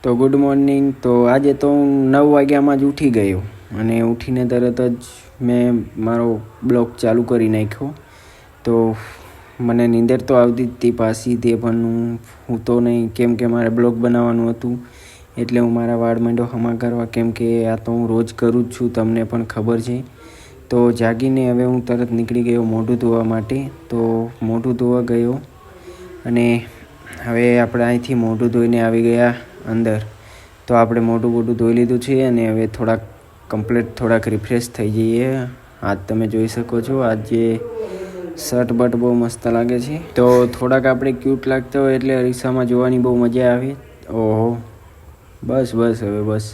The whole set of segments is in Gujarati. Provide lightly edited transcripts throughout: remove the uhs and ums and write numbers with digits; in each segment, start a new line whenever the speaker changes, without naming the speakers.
તો ગુડ મોર્નિંગ. તો આજે તો હું 9 વાગ્યામાં જ ઉઠી ગયો અને ઉઠીને તરત જ મેં મારો બ્લોગ ચાલુ કરી નાખ્યો. તો મને નીંદર તો આવતી જ હતી પાછી, તે પણ હું તો નહીં, કેમ કે મારે બ્લોગ બનાવવાનું હતું એટલે હું મારા વાળ માંડ્યો હમા કરવા, કેમ કે આ તો હું રોજ કરું જ છું, તમને પણ ખબર છે. તો જાગીને હવે હું તરત નીકળી ગયો મોઢું ધોવા માટે. તો મોઢું ધોવા ગયો અને હવે આપણે અહીંથી મોઢું ધોઈને આવી ગયા અંદર. તો આપણે મોઢું ધોઈ લીધું છે અને હવે થોડાક રિફ્રેશ થઈ જઈએ. આજ તમે જોઈ શકો છો, આજ જે શર્ટ બટ બહુ મસ્ત લાગે છે. તો થોડાક આપણે ક્યુટ લાગતા હોય એટલે અરીસામાં જોવાની બહુ મજા આવે. ઓહો, બસ હવે બસ.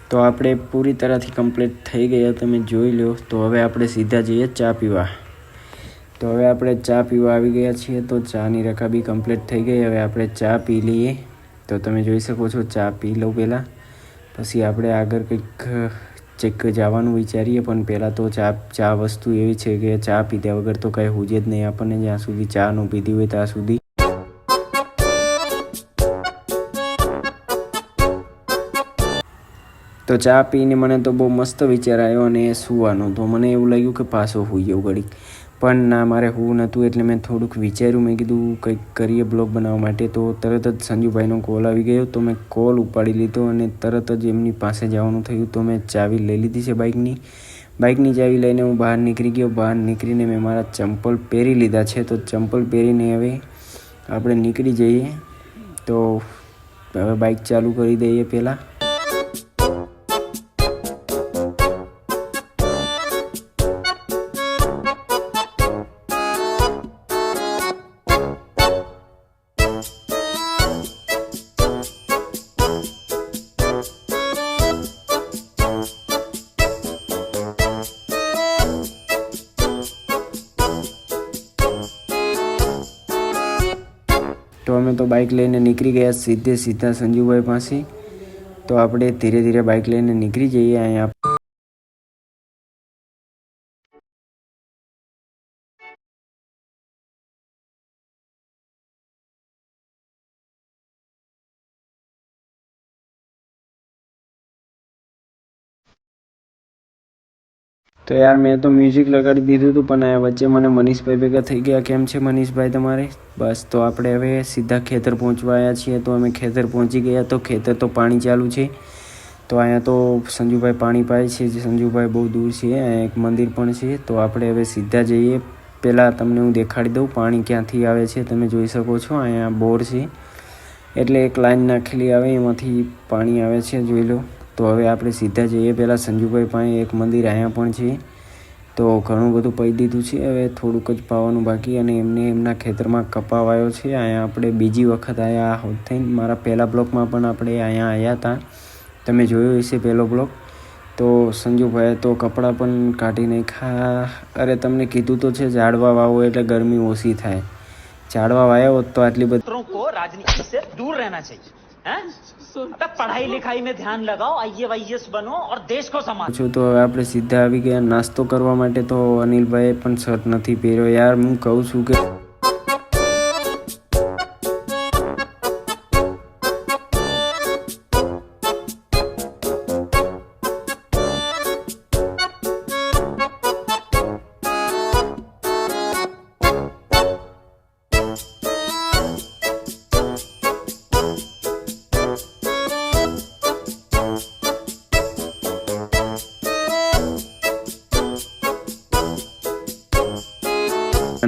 તો આપણે પૂરી તરહથી કમ્પ્લીટ થઈ ગયા, તમે જોઈ લો. તો હવે આપણે સીધા જઈએ ચા પીવા. તો હવે આપણે ચા પીવા આવી ગયા છીએ. તો ચાની રકાબી કમ્પ્લીટ થઈ ગઈ. હવે આપણે ચા પી લઈએ. તો તમે જોઈ શકો છો, ચા પી લઉં પહેલાં, પછી આપણે આગળ કંઈક ચેક જવાનું વિચારીએ. પણ પહેલાં તો ચા વસ્તુ એવી છે કે ચા પીધા વગર તો કંઈ હુજે જ નહીં આપણને, જ્યાં સુધી ચા ન પીધી હોય ત્યાં સુધી. તો ચા પીને મને તો બહુ મસ્ત વિચાર આવ્યો અને સૂવાનો. તો મને એવું લાગ્યું કે પાછો સૂઈ જાઉં ઘડીક, પણ ના, મારે સૂવું નહોતું એટલે મેં થોડુંક વિચાર્યું. મેં કીધું કંઈક કરીએ બ્લોગ બનાવવા માટે. તો તરત જ સંજુભાઈનો કોલ આવી ગયો. તો મેં કોલ ઉપાડી લીધો અને તરત જ એમની પાસે જવાનું થયું. તો મેં ચાવી લઈ લીધી છે બાઇકની ચાવી લઈને હું બહાર નીકળી ગયો. બહાર નીકળીને મેં મારા ચંપલ પહેરી લીધા છે. તો ચંપલ પહેરીને હવે આપણે નીકળી જઈએ. તો હવે બાઇક ચાલુ કરી દઈએ પહેલાં. તો અમે તો બાઇક લઈને નીકળી ગયા સીધા સંજુભાઈ પાસે. તો આપણે ધીરે ધીરે બાઇક લઈને નીકળી જઈએ. અહીંયા તો યાર મેં તો મ્યુઝિક લગાડી દીધું હતું, પણ આ વચ્ચે મને મનીષભાઈ ભેગા થઈ ગયા. કેમ છે મનીષભાઈ તમારે? બસ. તો આપણે હવે સીધા ખેતર પહોંચવા આવ્યા છીએ. તો અમે ખેતર પહોંચી ગયા. તો ખેતર તો પાણી ચાલુ છે. તો અહીંયા તો સંજુભાઈ પાણી પાય છે. જે સંજુભાઈ બહુ દૂર છે, અહીંયા એક મંદિર પણ છે. તો આપણે હવે સીધા જઈએ. પહેલાં તમને હું દેખાડી દઉં પાણી ક્યાંથી આવે છે. તમે જોઈ શકો છો, અહીંયા બોર છે એટલે એક લાઈન નાખેલી આવે, એમાંથી પાણી આવે છે, જોઈ લો. તો હવે આપણે સીધા જઈએ પહેલાં સંજુભાઈ પાસે. એક મંદિર અહીંયા પણ છે. તો ઘણું બધું પાઈ દીધું છે, હવે થોડુંક જ પાવાનું બાકી. અને એમના ખેતરમાં કપાવ આવ્યો છે. અહીંયા આપણે બીજી વખત આવ્યા હોત થઈને. મારા પહેલાં બ્લોકમાં પણ આપણે અહીંયા આવ્યા હતા, તમે જોયો હશે પહેલો બ્લોક. તો સંજુભાઈએ તો કપડાં પણ કાઢી નાખ્યા. અરે તમને કીધું તો છે, ઝાડવા વાવો એટલે ગરમી ઓછી થાય. ઝાડવા વાયા હોત તો આટલી બધી
राजनीति से दूर रहना चाहिए. पढ़ाई लिखाई में ध्यान लगाओ, आईएएस बनो और देश को संभालो.
તો હવે આપણે સીધા આવી ગયા નાસ્તો કરવા માટે. તો અનિલભાઈએ પણ શર્ટ નથી પહેર્યો. યાર હું કહું છું કે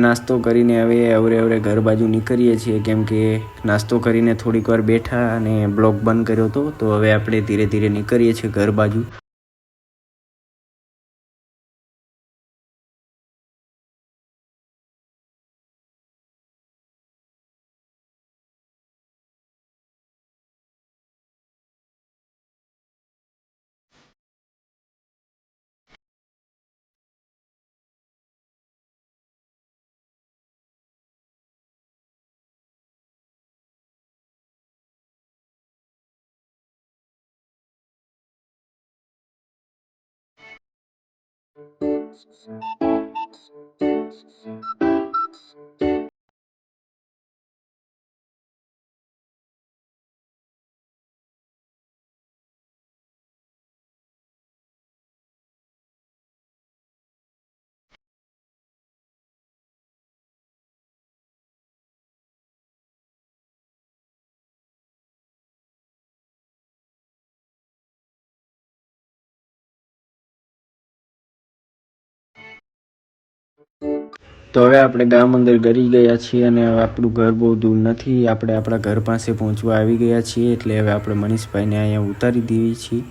નાસ્તો કરીને હવે અવરે ઘર બાજુ નીકળીએ છીએ, કેમ કે નાસ્તો કરીને થોડીક વાર બેઠા અને બ્લોગ બંધ કર્યો હતો. તો હવે આપણે ધીરે ધીરે નીકળીએ છીએ ઘર બાજુ. તો હવે આપણે ગામ અંદર ગરી ગયા છીએ અને હવે આપણું ઘર બહુ દૂર નથી. આપણે આપણા ઘર પાસે પહોંચવા આવી ગયા છીએ. એટલે હવે આપણે મનીષભાઈને અહીંયા ઉતારી દેવી છીએ.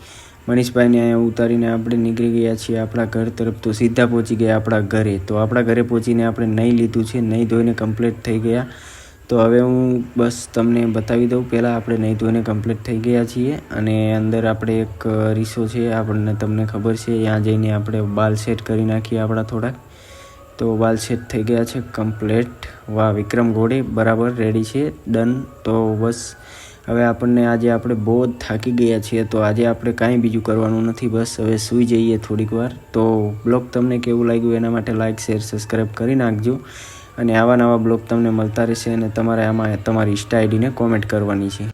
મનીષભાઈને અહીંયા ઉતારીને આપણે નીકળી ગયા છીએ આપણા ઘર તરફ. તો સીધા પહોંચી ગયા આપણા ઘરે. તો આપણા ઘરે પહોંચીને આપણે નહીં લીધું છે, નહીં ધોઈને કમ્પ્લીટ થઈ ગયા. તો હવે હું બસ તમને બતાવી દઉં. પહેલાં આપણે નહીં ધોઈને કમ્પ્લીટ થઈ ગયા છીએ અને અંદર આપણે એક રીસો છે, આપણને તમને ખબર છે, ત્યાં જઈને આપણે બાલ સેટ કરી નાખીએ આપણા થોડાક. તો બાલ સેટ થઈ ગયા છે કમ્પ્લીટ. વાહ, વિક્રમ ઘોડે બરાબર રેડી છે, ડન. તો બસ હવે આજે આપણે બહુ જ થાકી ગયા છીએ. તો આજે આપણે કાંઈ બીજું કરવાનું નથી, બસ હવે સૂઈ જઈએ થોડીક વાર. તો બ્લોગ તમને કેવું લાગ્યું એના માટે લાઇક, શેર, સબસ્ક્રાઈબ કરી નાખજો. અને આવા નવા બ્લોગ તમને મળતા રહેશે અને તમારે આમાં તમારી ઇન્સ્ટા આઈડીને કોમેન્ટ કરવાની છે.